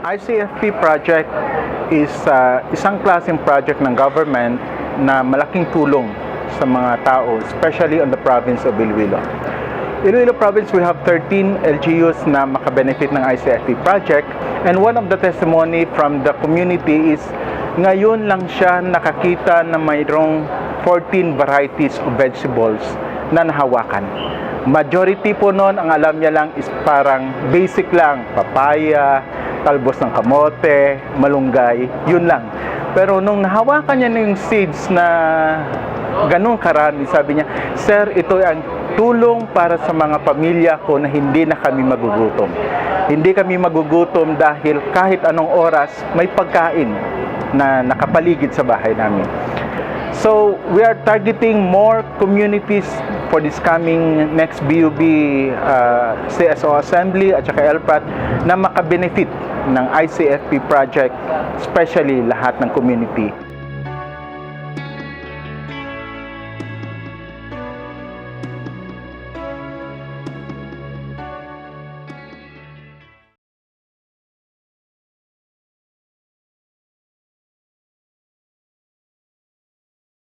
ICFP project is isang klaseng project ng government na malaking tulong sa mga tao, especially on the province of Iloilo. Iloilo province will have 13 LGUs na makabenefit ng ICFP project, and one of the testimony from the community is ngayon lang siya nakakita na mayroong 14 varieties of vegetables na nahawakan. Majority po noon, ang alam niya lang is parang basic lang, papaya, talbos ng kamote, malunggay, yun lang. Pero nung nahawakan niya yung seeds na ganun karami, sabi niya, "Sir, ito ang tulong para sa mga pamilya ko na hindi na kami magugutom. Hindi kami magugutom dahil kahit anong oras may pagkain na nakapaligid sa bahay namin." So, we are targeting more communities for this coming next BUB CSO Assembly at saka LPAT na makabenefit ng ICFP project, especially lahat ng community.